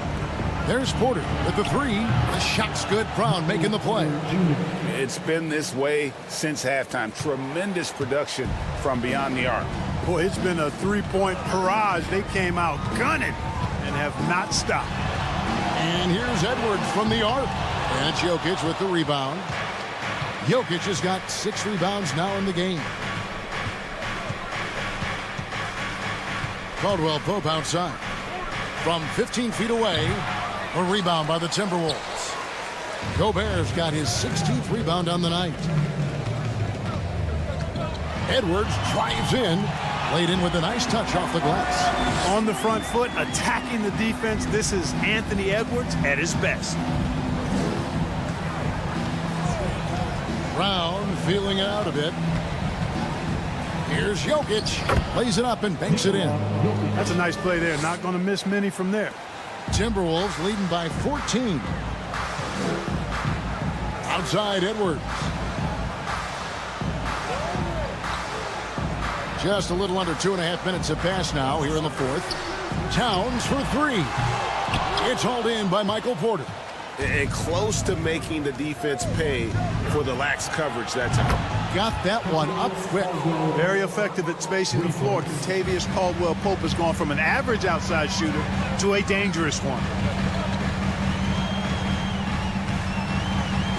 There's Porter with the 3. The shot's good. Brown making the play. It's been this way since halftime. Tremendous production from beyond the arc. Boy, it's been a three-point barrage. They came out gunning and have not stopped. And here's Edwards from the arc. And it's Jokic with the rebound. Jokic has got 6 rebounds now in the game. Caldwell Pope outside. From 15 feet away, a rebound by the Timberwolves. Gobert's got his 16th rebound on the night. Edwards drives in, laid in with a nice touch off the glass. On the front foot, attacking the defense. This is Anthony Edwards at his best. Brown feeling it out a bit. Here's Jokic. Lays it up and banks it in. That's a nice play there. Not going to miss many from there. Timberwolves leading by 14. Outside Edwards. Just a little under 2.5 minutes have passed now here in the fourth. Towns for 3. It's hauled in by Michael Porter. And close to making the defense pay for the lax coverage that time. Got that one up quick. Very effective at spacing the floor. Kentavious Caldwell-Pope has gone from an average outside shooter to a dangerous one.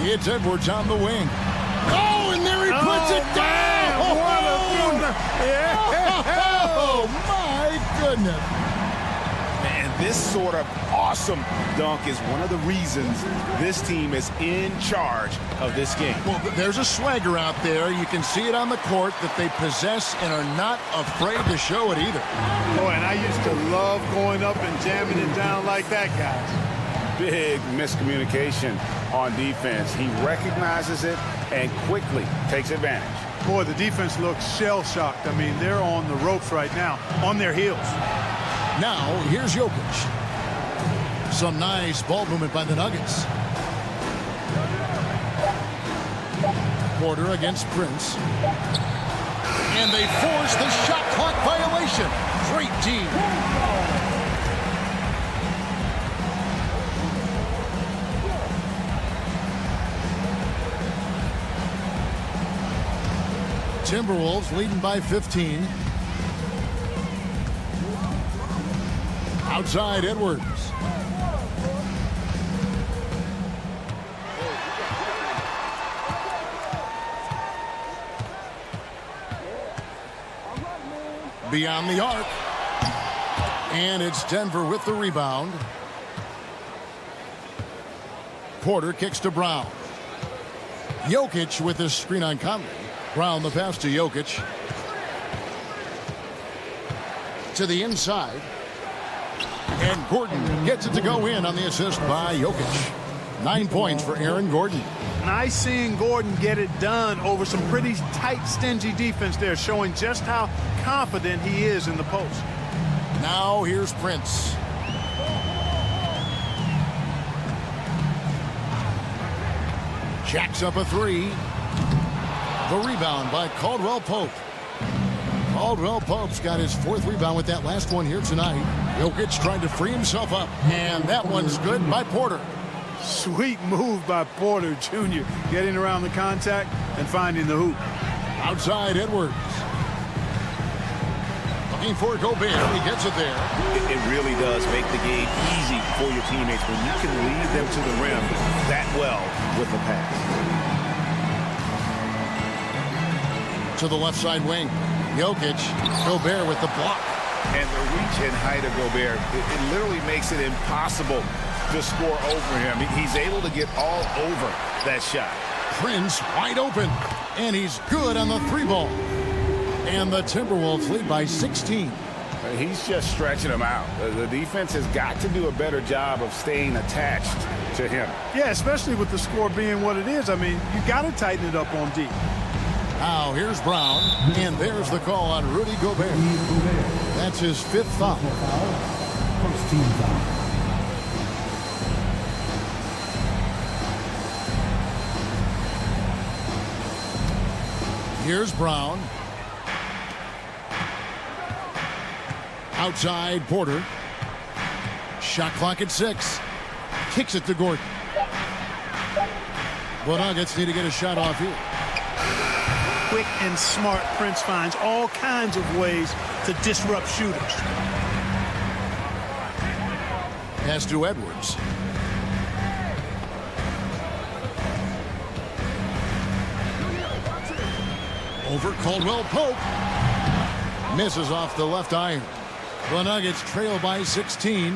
It's Edwards on the wing. Oh, and there he puts it down! Oh, my goodness. And this sort of awesome dunk is one of the reasons this team is in charge of this game. Well, there's a swagger out there. You can see it on the court that they possess and are not afraid to show it either. Boy, and I used to love going up and jamming it down like that, guys. Big miscommunication on defense. He recognizes it and quickly takes advantage. Boy, the defense looks shell-shocked. I mean, they're on the ropes right now, on their heels. Now, here's Jokic. Some nice ball movement by the Nuggets. Porter against Prince. And they force the shot clock violation. Great team. Timberwolves leading by 15. Outside Edwards. Beyond the arc. And it's Denver with the rebound. Porter kicks to Brown. Jokic with his screen on Conley. Brown the pass to Jokic. To the inside. And Gordon gets it to go in on the assist by Jokic. 9 points for Aaron Gordon. Nice seeing Gordon get it done over some pretty tight, stingy defense there, showing just how confident he is in the post. Now here's Prince. Jacks up a three. The rebound by Caldwell Pope. Caldwell Pope's got his 4th rebound with that last one here tonight. Jokic trying to free himself up. And that one's good by Porter. Sweet move by Porter Jr. Getting around the contact and finding the hoop. Outside Edwards. Looking for Gobert. He gets it there. It really does make the game easy for your teammates when you can lead them to the rim that well with a pass. To the left side wing. Jokic. Gobert with the block. And the reach and height of Gobert, it literally makes it impossible to score over him. He's able to get all over that shot. Prince wide open. And he's good on the 3-ball. And the Timberwolves lead by 16. He's just stretching him out. The defense has got to do a better job of staying attached to him. Yeah, especially with the score being what it is. I mean, you got to tighten it up on D. Now here's Brown. And there's the call on Rudy Gobert. That's his 5th foul. First team foul. Here's Brown. Outside Porter. Shot clock at 6. Kicks it to Gordon. The Nuggets need to get a shot off here. Quick and smart, Prince finds all kinds of ways to disrupt shooters. Pass to Edwards. Over Caldwell Pope. Misses off the left iron. The Nuggets trail by 16.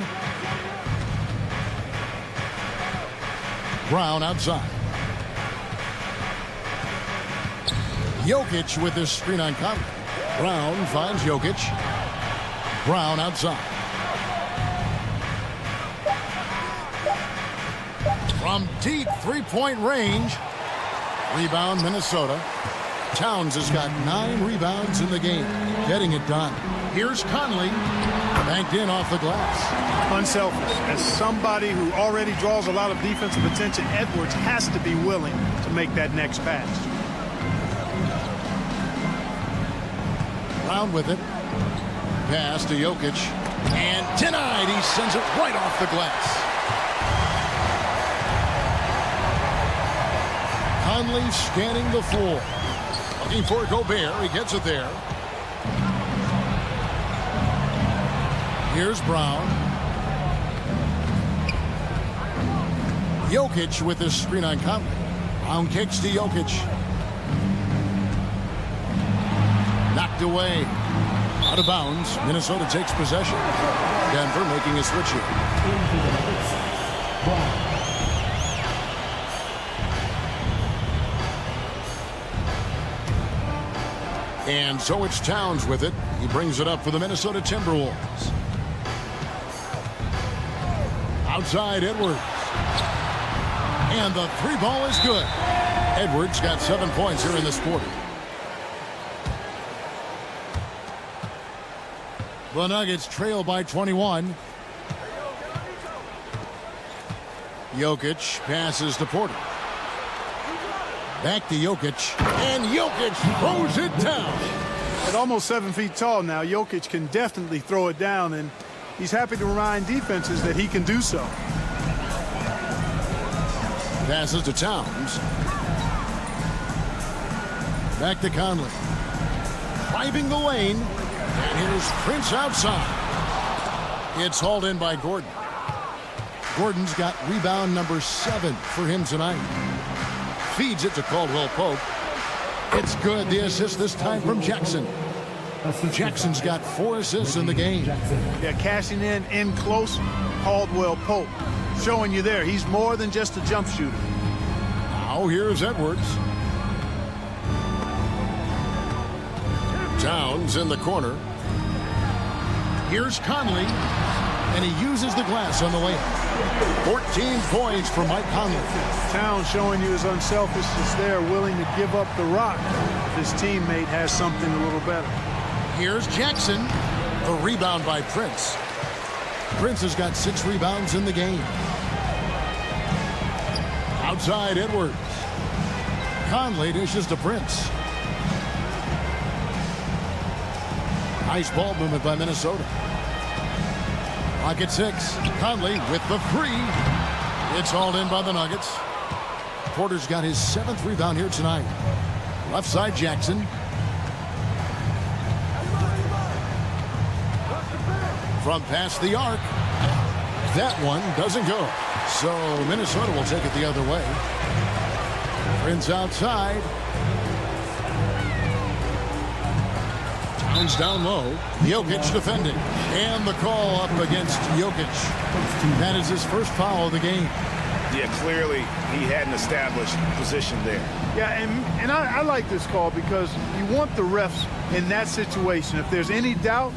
Brown outside. Jokic with his screen on Conley. Brown finds Jokic. Brown outside. From deep 3-point range. Rebound Minnesota. Towns has got 9 rebounds in the game. Getting it done. Here's Conley. Banked in off the glass. Unselfish. As somebody who already draws a lot of defensive attention, Edwards has to be willing to make that next pass. Brown with it. Pass to Jokic. And denied. He sends it right off the glass. Conley scanning the floor. Looking for Gobert. He gets it there. Here's Brown. Jokic with his screen on Conley. Brown kicks to Jokic. Knocked away. Out of bounds. Minnesota takes possession. Denver making a switch here. And so it's Towns with it. He brings it up for the Minnesota Timberwolves. Outside Edwards. And the 3-ball is good. Edwards got 7 points here in this quarter. The Nuggets trail by 21. Jokic passes to Porter. Back to Jokic, and Jokic throws it down. At almost 7 feet tall now, Jokic can definitely throw it down, and he's happy to remind defenses that he can do so. Passes to Towns. Back to Conley. Driving the lane, and here's Prince outside. It's hauled in by Gordon. Gordon's got rebound number 7 for him tonight. Feeds it to Caldwell Pope. It's good. The assist this time from Jackson. Jackson's got 4 assists in the game. Yeah, cashing in close, Caldwell Pope. Showing you there, he's more than just a jump shooter. Now here's Edwards. Towns in the corner. Here's Conley, and he uses the glass on the layup. 14 points for Mike Conley. Towns showing you his unselfishness there, willing to give up the rock if his teammate has something a little better. Here's Jackson. The rebound by Prince. Prince has got 6 rebounds in the game. Outside Edwards. Conley dishes to Prince. Nice ball movement by Minnesota. Clock at 6. Conley with the 3. It's hauled in by the Nuggets. Porter's got his 7th rebound here tonight. Left side Jackson. From past the arc. That one doesn't go. So Minnesota will take it the other way. Prince outside. Towns down low. Jokic defending. And the call up against Jokic. That is his first foul of the game. Yeah, clearly he had an established position there. Yeah, and I like this call because you want the refs in that situation. If there's any doubt,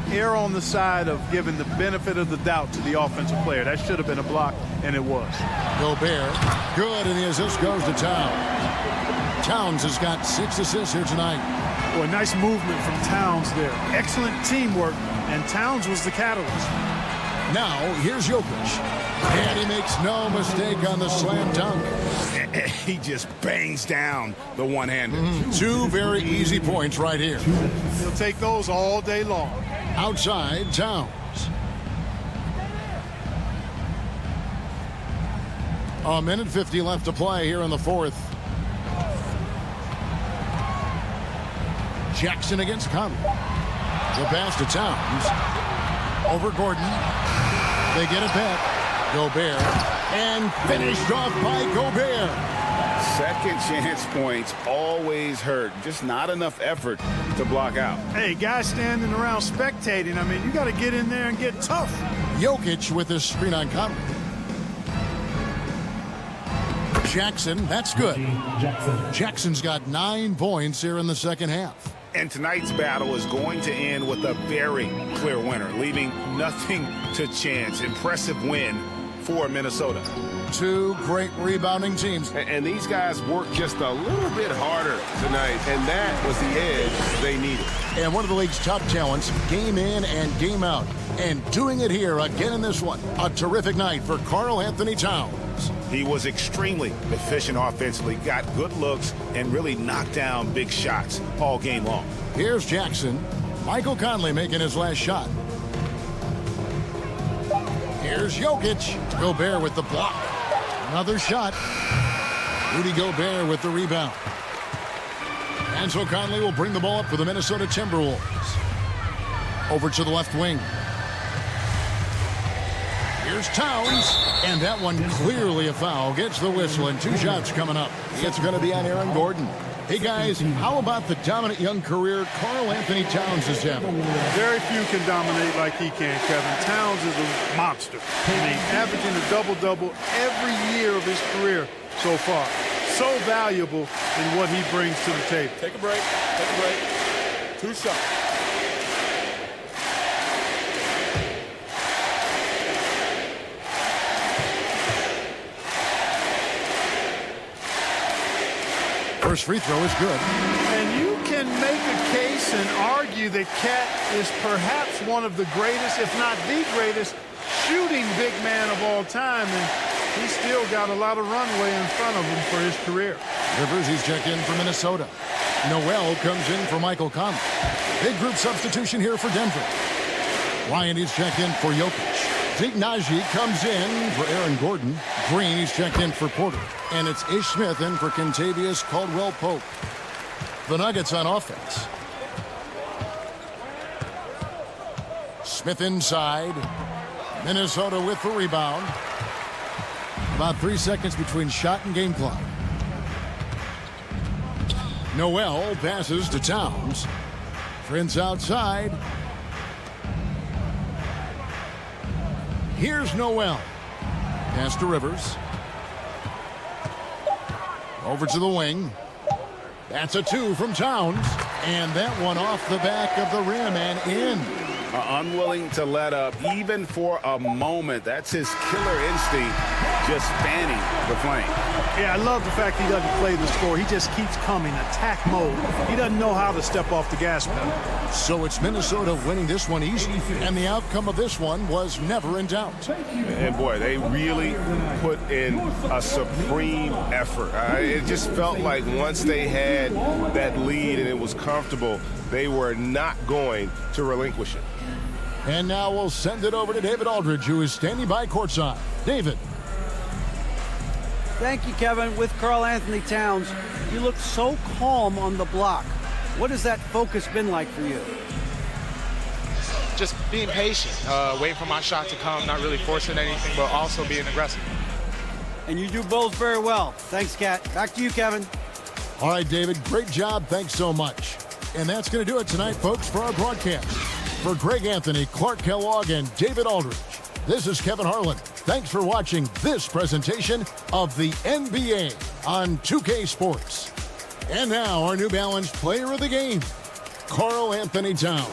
err on the side of giving the benefit of the doubt to the offensive player. That should have been a block, and it was. Gobert, good, and the assist goes to Towns. Towns has got 6 assists here tonight. Boy, nice movement from Towns there. Excellent teamwork, and Towns was the catalyst. Now, here's Jokic. And he makes no mistake on the slam dunk. He just bangs down the one-hander. 2 very easy points right here. He'll take those all day long. Outside, Towns. A minute 50 left to play here in the 4th. Jackson against Conley. The pass to Towns. Over Gordon. They get it back. Gobert. And finished off by Gobert. Second chance points always hurt. Just not enough effort to block out. Hey, guys standing around spectating, I mean, you got to get in there and get tough. Jokic with his screen on Conley. Jackson, that's good. Jackson's got 9 points here in the second half. And tonight's battle is going to end with a very clear winner, leaving nothing to chance. Impressive win for Minnesota. 2 great rebounding teams. And these guys worked just a little bit harder tonight, and that was the edge they needed. And one of the league's top talents, game in and game out. And doing it here again in this one. A terrific night for Karl Anthony Towns. He was extremely efficient offensively, got good looks, and really knocked down big shots all game long. Here's Jackson. Michael Conley making his last shot. Here's Jokic. Gobert with the block. Another shot. Rudy Gobert with the rebound. And so Conley will bring the ball up for the Minnesota Timberwolves. Over to the left wing. Here's Towns, and that one clearly a foul. Gets the whistle, and 2 shots coming up. It's going to be on Aaron Gordon. Hey, guys, how about the dominant young career Karl Anthony Towns is having? Very few can dominate like he can, Kevin. Towns is a monster. I mean, averaging a double-double every year of his career so far. So valuable in what he brings to the table. Take a break. Take a break. 2 shots. First free throw is good. And you can make a case and argue that Cat is perhaps one of the greatest, if not the greatest, shooting big man of all time. And he's still got a lot of runway in front of him for his career. Rivers, he's checked in for Minnesota. Noel comes in for Michael Conley. Big group substitution here for Denver. Ryan is checked in for Jokic. Zeke Naji comes in for Aaron Gordon. Green is checked in for Porter. And it's Ish Smith in for Kentavious Caldwell-Pope. The Nuggets on offense. Smith inside. Minnesota with the rebound. About 3 seconds between shot and game clock. Noel passes to Towns. Prince outside. Here's Noel. Pass to Rivers. Over to the wing. That's a 2 from Towns. And that one off the back of the rim and in. Unwilling to let up even for a moment. That's his killer instinct, just fanning the flame. Yeah, I love the fact he doesn't play the score. He just keeps coming, attack mode. He doesn't know how to step off the gas pedal. So it's Minnesota winning this one easy, and the outcome of this one was never in doubt. And boy, they really put in a supreme effort. It just felt like once they had that lead and it was comfortable, they were not going to relinquish it. And now we'll send it over to David Aldridge, who is standing by courtside. David. Thank you, Kevin. With Karl Anthony Towns, you look so calm on the block. What has that focus been like for you? Just being patient, waiting for my shot to come, not really forcing anything, but also being aggressive. And you do both very well. Thanks, Kat. Back to you, Kevin. All right, David, great job. Thanks so much. And that's going to do it tonight, folks, for our broadcast. For Greg Anthony, Clark Kellogg, and David Aldridge, this is Kevin Harlan. Thanks for watching this presentation of the NBA on 2K Sports. And now our New Balance player of the game, Karl Anthony Towns.